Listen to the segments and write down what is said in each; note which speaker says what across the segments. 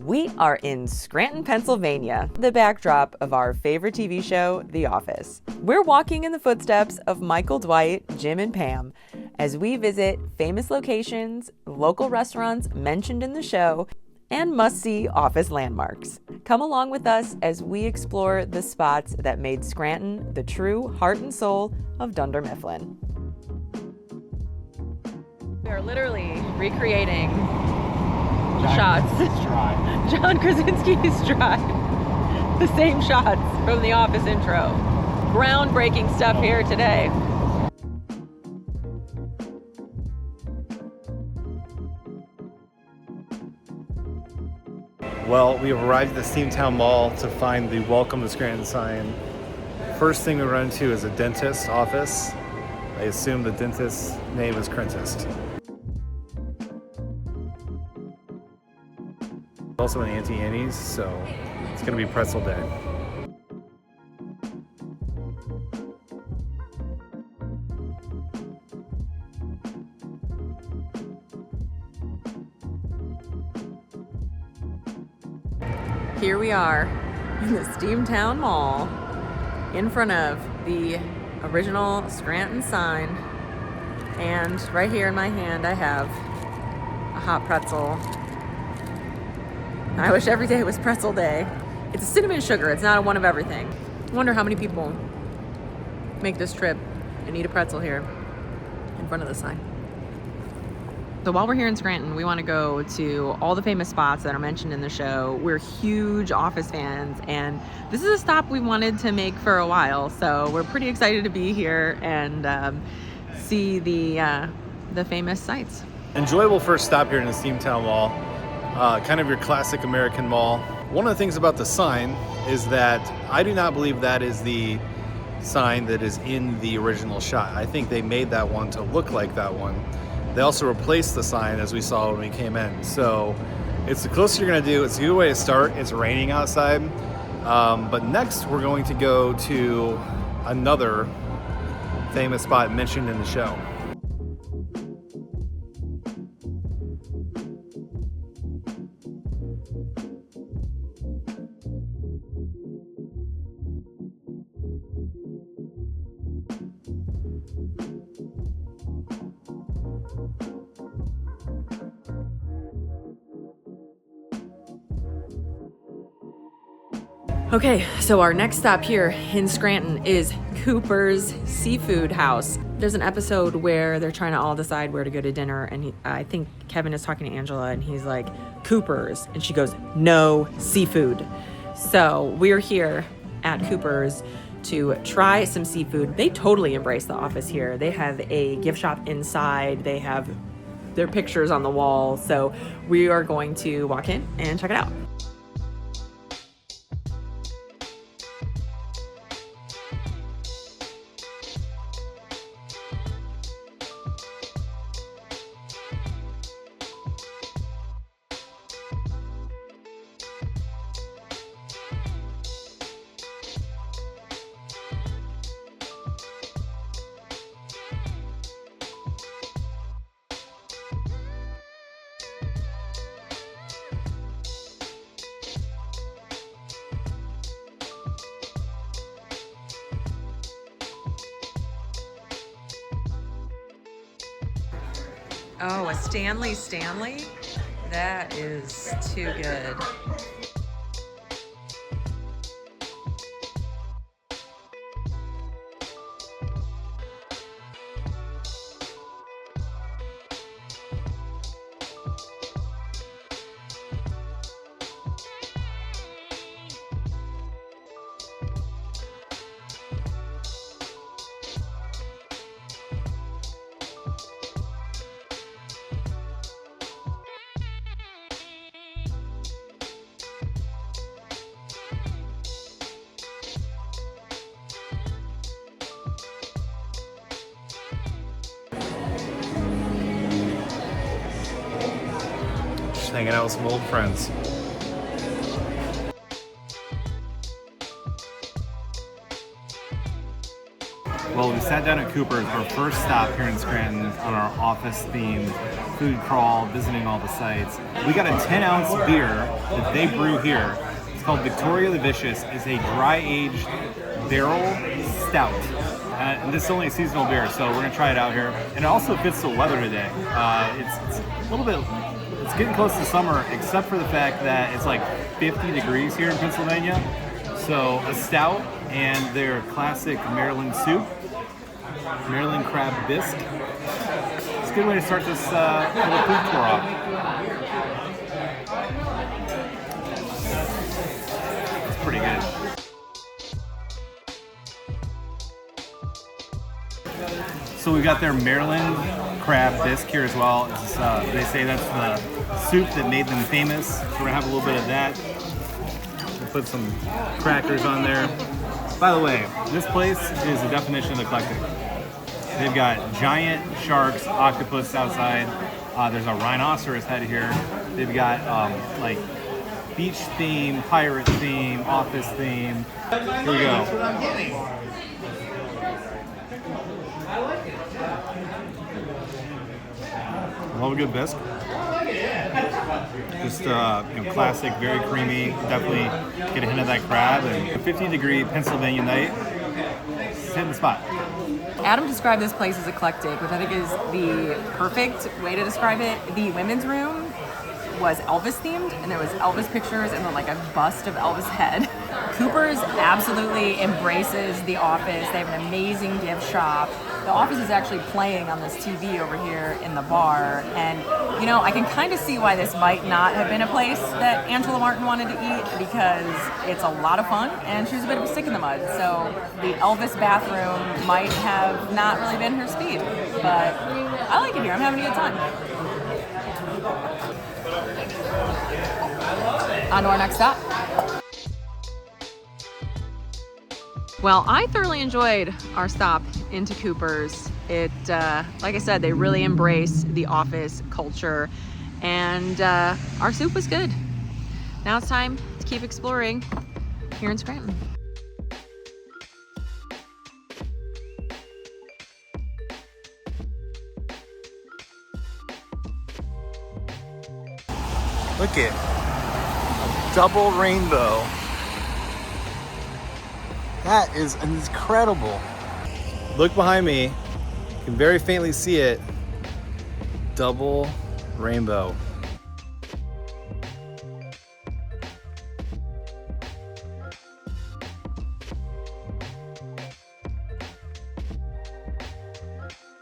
Speaker 1: We are in Scranton, Pennsylvania, the backdrop of our favorite TV show, The Office. We're walking in the footsteps of Michael, Dwight, Jim, and Pam as we visit famous locations, local restaurants mentioned in the show, and must-see office landmarks. Come along with us as we explore the spots that made Scranton the true heart and soul of Dunder Mifflin. We are literally recreating shots. John Krasinski's stride. The same shots from the Office intro. Groundbreaking stuff here today.
Speaker 2: Well, we have arrived at the Steamtown Mall to find the Welcome to Scranton sign. First thing we run into is a dentist's office. I assume the dentist's name is Crentist. Also an Auntie Annie's, so it's gonna be pretzel day.
Speaker 1: Here we are in the Steamtown Mall in front of the original Scranton sign, and right here in my hand I have a hot pretzel. I wish every day was pretzel day. It's a cinnamon sugar, it's not a one of everything. I wonder how many people make this trip and eat a pretzel here in front of the sign. So while we're here in Scranton, we want to go to all the famous spots that are mentioned in the show. We're huge Office fans, and this is a stop we wanted to make for a while. So we're pretty excited to be here and see the famous sites.
Speaker 2: Enjoyable first stop here in the Steamtown Mall. Kind of your classic American mall. One of the things about the sign is that I do not believe that is the sign that is in the original shot. I think they made that one to look like that one. They also replaced the sign as we saw when we came in. So it's the closest you're gonna do. It's a good way to start. It's raining outside. But next we're going to go to another famous spot mentioned in the show.
Speaker 1: Okay, so our next stop here in Scranton is Cooper's Seafood House. There's an episode where they're trying to all decide where to go to dinner, and I think Kevin is talking to Angela, and he's like, Cooper's, and she goes, no seafood. So we're here at Cooper's to try some seafood. They totally embrace the Office here. They have a gift shop inside. They have their pictures on the wall. So we are going to walk in and check it out. Oh, a Stanley? That is too good.
Speaker 2: Hanging out with some old friends. Well, we sat down at Cooper's, our first stop here in Scranton on our office-themed food crawl, visiting all the sites. We got a 10-ounce beer that they brew here. It's called Victoria the Vicious. It's a dry-aged barrel stout. And this is only a seasonal beer, so we're gonna try it out here. And it also fits the weather today. It's a little bit, it's getting close to summer, except for the fact that it's like 50 degrees here in Pennsylvania. So a stout and their classic Maryland soup, Maryland crab bisque. It's a good way to start this little food tour off. It's pretty good. So we've got their Maryland crab bisque here as well. It's, they say that's the soup that made them famous. So we're gonna have a little bit of that. We'll put some crackers on there. By the way, this place is the definition of eclectic. They've got giant sharks, octopus outside. There's a rhinoceros head here. They've got like beach theme, pirate theme, office theme. Here we go. Love a good bisque. Just classic, very creamy. Definitely get a hint of that crab. And a 50-degree Pennsylvania night. It's hitting the spot.
Speaker 1: Adam described this place as eclectic, which I think is the perfect way to describe it. The women's room was Elvis themed, and there was Elvis pictures and then like a bust of Elvis head. Cooper's absolutely embraces The Office. They have an amazing gift shop. The Office is actually playing on this TV over here in the bar, and you know, I can kind of see why this might not have been a place that Angela Martin wanted to eat, because it's a lot of fun and she was a bit of a stick in the mud. So the Elvis bathroom might have not really been her speed, but I like it here. I'm having a good time. On to our next stop. Well, I thoroughly enjoyed our stop into Cooper's. It, like I said, they really embrace the Office culture, and our soup was good. Now it's time to keep exploring here in Scranton.
Speaker 2: Look at double rainbow. That is incredible. Look behind me. You can very faintly see it. Double rainbow.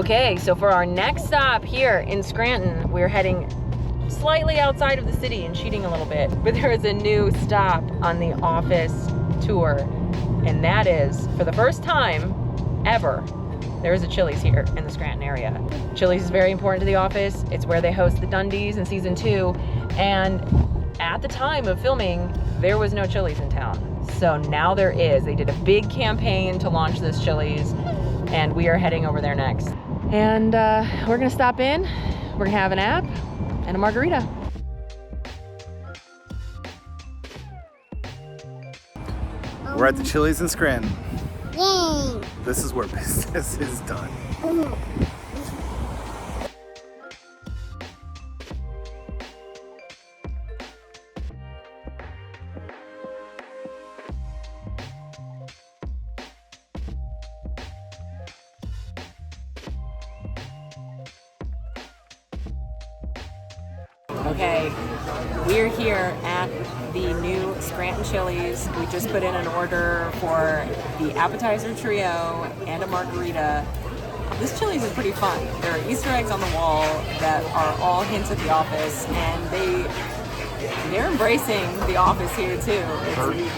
Speaker 1: Okay, so for our next stop here in Scranton, we're heading slightly outside of the city and cheating a little bit, but there is a new stop on the Office tour, and that is, for the first time ever, there is a Chili's here in the Scranton area. Chili's is very important to The Office. It's where they host the Dundies in season 2, and at the time of filming, there was no Chili's in town. So now there is. They did a big campaign to launch this Chili's, and we are heading over there next. And we're gonna stop in, we're gonna have an app and a margarita.
Speaker 2: We're at the Chili's in Scranton.
Speaker 3: Yay!
Speaker 2: This is where business is done.
Speaker 1: Okay, we're here at the new Scranton Chili's. We just put in an order for the appetizer trio and a margarita. This Chili's is pretty fun. There are Easter eggs on the wall that are all hints at The Office, and they're embracing The Office here too.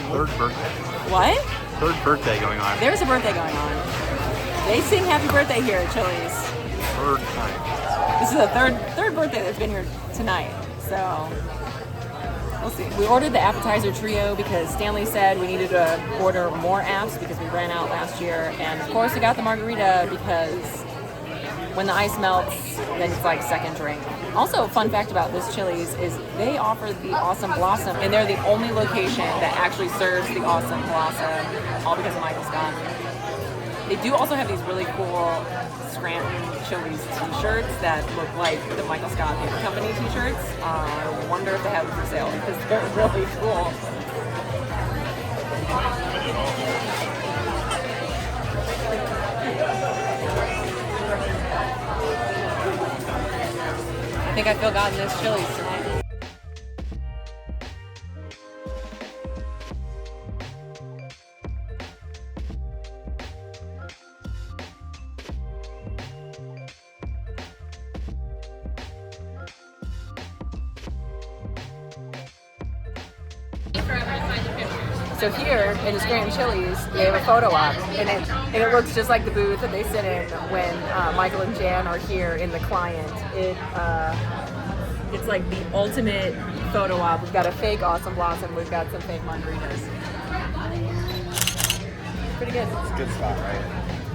Speaker 2: Third birthday.
Speaker 1: What?
Speaker 2: Third birthday going on.
Speaker 1: There's a birthday going on. They sing happy birthday here at Chili's.
Speaker 2: Third time.
Speaker 1: This is the third birthday that's been here tonight, so we'll see. We ordered the appetizer trio because Stanley said we needed to order more apps because we ran out last year, and of course we got the margarita because when the ice melts, then it's like second drink. Also, fun fact about this Chili's is they offer the Awesome Blossom, and they're the only location that actually serves the Awesome Blossom, all because of Michael Scott. They do also have these really cool Scranton Chili's t-shirts that look like the Michael Scott Paper Company t-shirts. I wonder if they have them for sale because they're really cool. I think I feel God in this Chili's tonight. So here in the Scranton Chili's, they have a photo op, and it looks just like the booth that they sit in when Michael and Jan are here in the client. It's like the ultimate photo op. We've got a fake Awesome Blossom. We've got some fake margaritas. Pretty good.
Speaker 2: It's a good spot, right?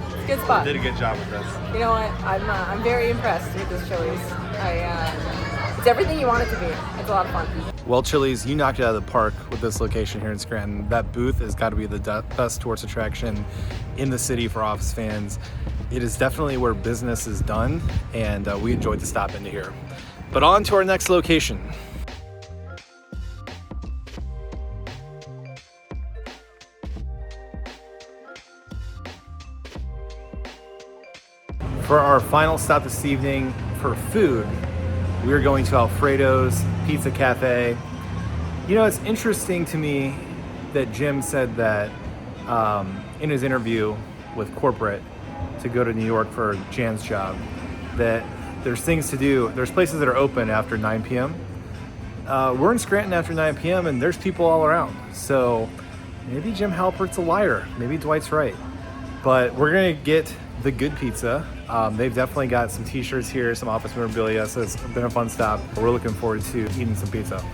Speaker 1: It's a good spot.
Speaker 2: Did a good job with this.
Speaker 1: You know what? I'm very impressed with this Chili's. It's everything you want it to be. It's a lot of fun.
Speaker 2: Well, Chili's, you knocked it out of the park with this location here in Scranton. That booth has got to be the best tourist attraction in the city for Office fans. It is definitely where business is done, and we enjoyed the stop into here. But on to our next location. For our final stop this evening for food, we are going to Alfredo's Pizza Cafe. You know, it's interesting to me that Jim said that in his interview with corporate to go to New York for Jan's job, that there's things to do. There's places that are open after 9 p.m. We're in Scranton after 9 p.m. and there's people all around. So maybe Jim Halpert's a liar. Maybe Dwight's right. But we're gonna get the good pizza. They've definitely got some t-shirts here, some office memorabilia, so it's been a fun stop. We're looking forward to eating some pizza.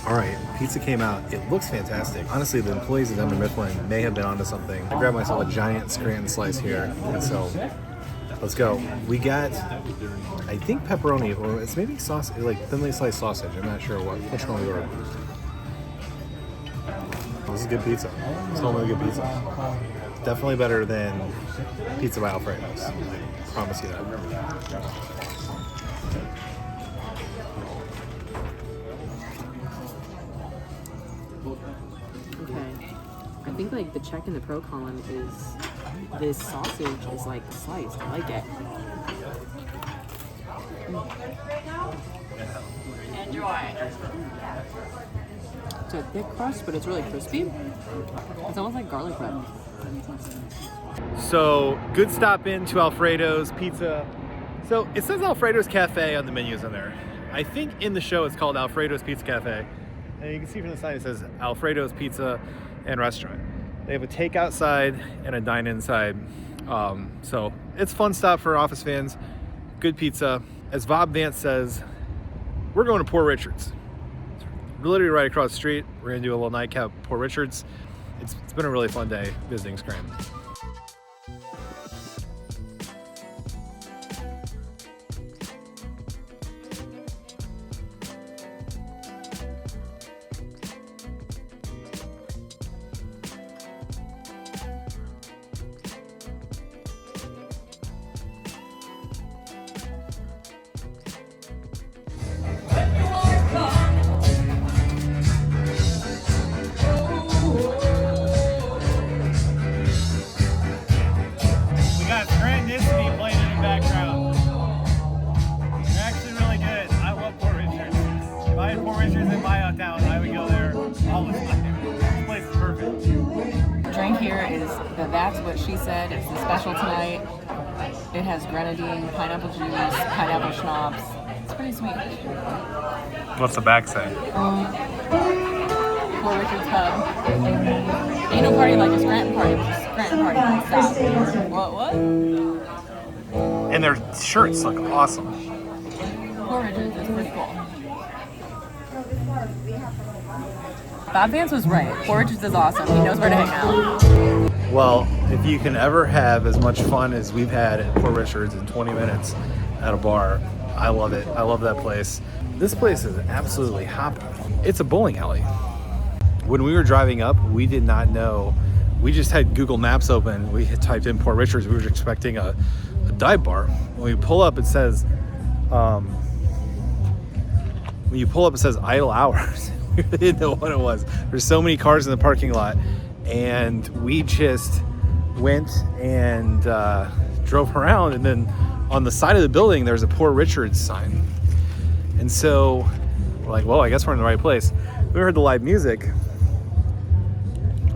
Speaker 2: All right, pizza came out. It looks fantastic. Honestly, the employees at Dunder Mifflin may have been onto something. I grabbed myself a giant Scranton slice here, and so let's go. We got, I think pepperoni, or it's maybe sausage, like thinly sliced sausage. I'm not sure which one we ordered. This is good pizza. It's totally good pizza. Definitely better than pizza by Alfredo's. I promise you that.
Speaker 1: I think like the check in the pro column is this sausage is like sliced. I like it. Enjoy. It's a thick crust, but it's really crispy. It's almost like garlic bread.
Speaker 2: So good stop in to Alfredo's Pizza. So it says Alfredo's Cafe on the menus in there. I think in the show it's called Alfredo's Pizza Cafe. And you can see from the sign it says Alfredo's Pizza and Restaurant. They have a takeout side and a dine-in side. So it's a fun stop for Office fans. Good pizza. As Bob Vance says, we're going to Poor Richard's. It's literally right across the street. We're gonna do a little nightcap at Poor Richard's. It's been a really fun day visiting Scranton.
Speaker 1: Drink here is the That's What She Said. It's the special tonight. It has grenadine, pineapple juice, pineapple schnapps. It's pretty sweet.
Speaker 2: What's the back say?
Speaker 1: Poor Richard's Pub. Ain't no party like a Scranton party, which is Scranton party. Stop. What?
Speaker 2: And And their shirts look awesome.
Speaker 1: Poor Richards is pretty cool. Bob Vance was right. Poor Richards is awesome. He knows where to hang out.
Speaker 2: Well, if you can ever have as much fun as we've had at Poor Richards in 20 minutes at a bar, I love it. I love that place. This place is absolutely hopping. It's a bowling alley. When we were driving up, we did not know. We just had Google Maps open. We had typed in Poor Richards. We were expecting a dive bar. When we pull up, it says, idle hours. We really didn't know what it was. There's so many cars in the parking lot. And we just went and drove around, and then on the side of the building there's a Poor Richards sign. And so we're like, well, I guess we're in the right place. We heard the live music.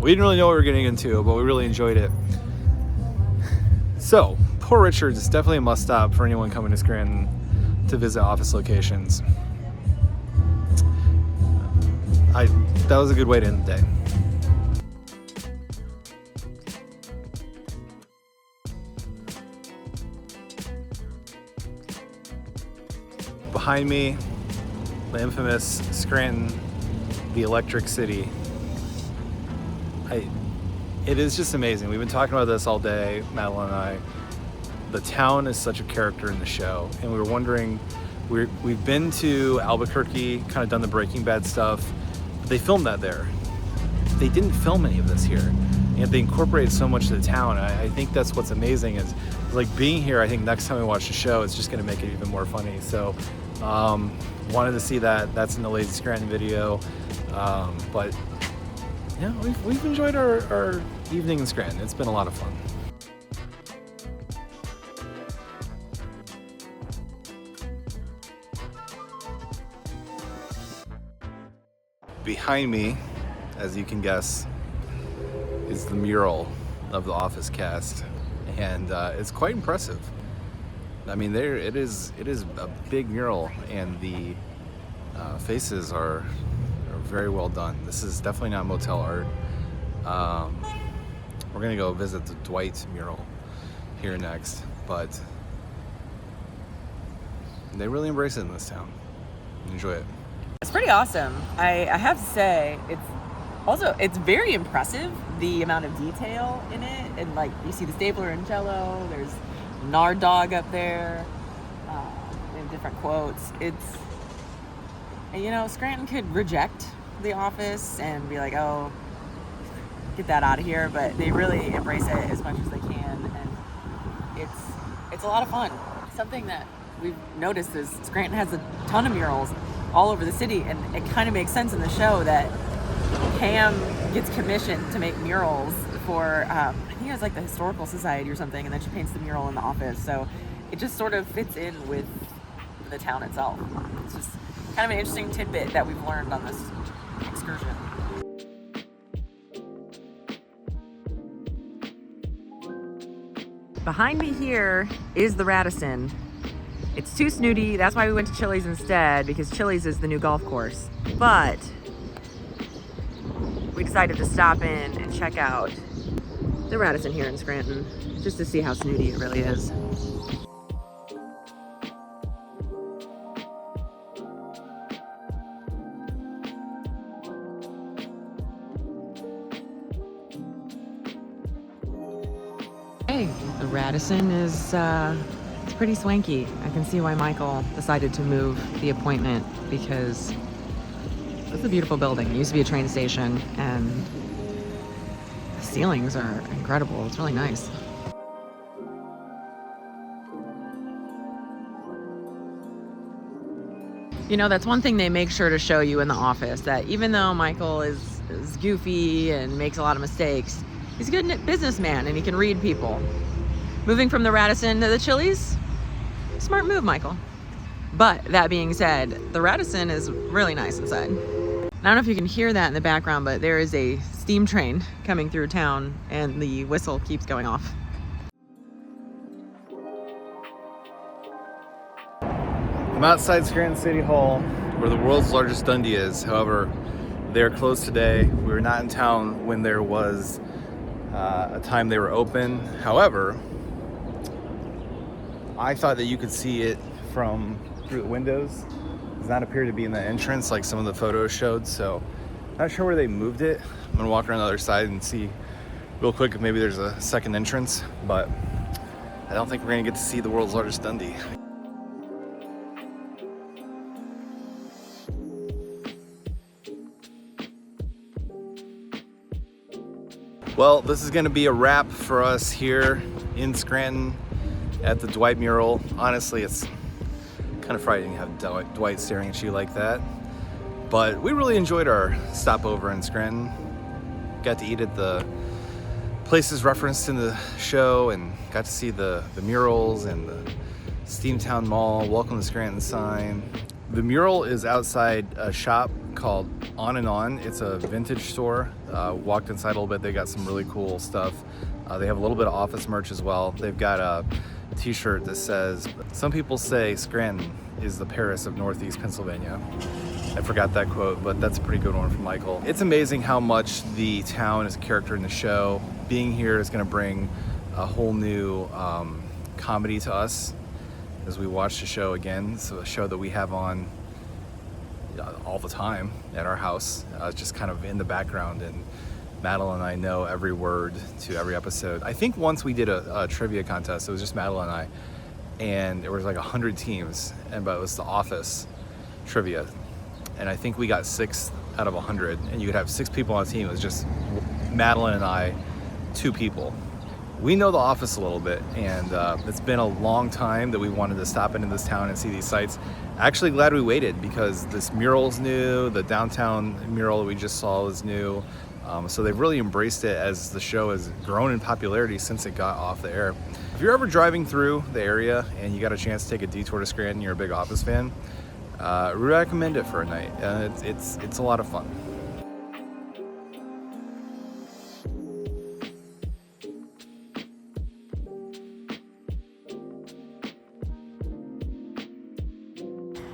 Speaker 2: We didn't really know what we were getting into, but we really enjoyed it. So Poor Richards is definitely a must stop for anyone coming to Scranton to visit office locations. That was a good way to end the day. Behind me, the infamous Scranton, the Electric City. It is just amazing. We've been talking about this all day, Madeline and I. The town is such a character in the show, and we were wondering, we've been to Albuquerque, kind of done the Breaking Bad stuff, but they filmed that there. They didn't film any of this here, and they incorporated so much of the town. I think that's what's amazing is like being here. I think next time we watch the show, it's just going to make it even more funny. So wanted to see that. That's in the Lazy Scranton video. But yeah, we've enjoyed our evening in Scranton. It's been a lot of fun. Behind me, as you can guess, is the mural of the Office cast, and it's quite impressive. I mean, it is a big mural, and the faces are very well done. This is definitely not motel art. We're gonna go visit the Dwight mural here next, but they really embrace it in this town. Enjoy it.
Speaker 1: It's pretty awesome. I have to say, it's very impressive, the amount of detail in it. And like, you see the stapler and Jell-O, there's Nard Dog up there, and different quotes. It's, you know, Scranton could reject The Office and be like, oh, get that out of here, but they really embrace it as much as they can, and it's a lot of fun. Something that we've noticed is Scranton has a ton of murals all over the city, and it kind of makes sense in the show that Pam gets commissioned to make murals for I think it was like the Historical Society or something, and then she paints the mural in the office, so it just sort of fits in with the town itself. It's just kind of an interesting tidbit that we've learned on this excursion. Behind me here is the Radisson. It's too snooty, that's why we went to Chili's instead, because Chili's is the new golf course. But we decided to stop in and check out the Radisson here in Scranton, just to see how snooty it really is. Hey, the Radisson is it's pretty swanky. I can see why Michael decided to move the appointment, because it's a beautiful building. It used to be a train station, and the ceilings are incredible. It's really nice. You know, that's one thing they make sure to show you in The Office, that even though Michael is goofy and makes a lot of mistakes, he's a good businessman and he can read people. Moving from the Radisson to the Chili's, smart move, Michael. But that being said, the Radisson is really nice inside. I don't know if you can hear that in the background, but there is a steam train coming through town and the whistle keeps going off.
Speaker 2: I'm outside Scranton City Hall, where the world's largest Dundee is. However, they're closed today. We were not in town when there was a time they were open. However, I thought that you could see it from through the windows. It does not appear to be in the entrance like some of the photos showed, so not sure where they moved it. I'm gonna walk around the other side and see real quick if maybe there's a second entrance, but I don't think we're gonna get to see the world's largest Dundee. Well, this is gonna be a wrap for us here in Scranton at the Dwight mural. Honestly, it's kind of frightening to have Dwight staring at you like that. But we really enjoyed our stopover in Scranton. Got to eat at the places referenced in the show and got to see the murals and the Steamtown Mall, welcome to Scranton sign. The mural is outside a shop called On and On. It's a vintage store. Walked inside a little bit, they got some really cool stuff. They have a little bit of office merch as well. They've got a t-shirt that says, some people say Scranton is the Paris of Northeast Pennsylvania. I forgot that quote, but that's a pretty good one from Michael. It's amazing how much the town is a character in the show. Being here is gonna bring a whole new comedy to us as we watch the show again. So a show that we have on all the time at our house, just kind of in the background, and Madeline and I know every word to every episode. I think once we did a trivia contest, it was just Madeline and I, and there was like 100 teams, but it was the Office trivia, and I think we got 6 out of 100, and you could have 6 people on a team. It was just Madeline and I, 2 people. We know the Office a little bit, and it's been a long time that we wanted to stop into this town and see these sites. Actually glad we waited, because this mural's new, the downtown mural that we just saw is new. So they've really embraced it as the show has grown in popularity since it got off the air. If you're ever driving through the area and you got a chance to take a detour to Scranton, you're a big Office fan, we recommend it for a night. It's a lot of fun.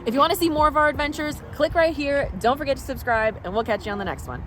Speaker 1: If you want to see more of our adventures, click right here. Don't forget to subscribe, and we'll catch you on the next one.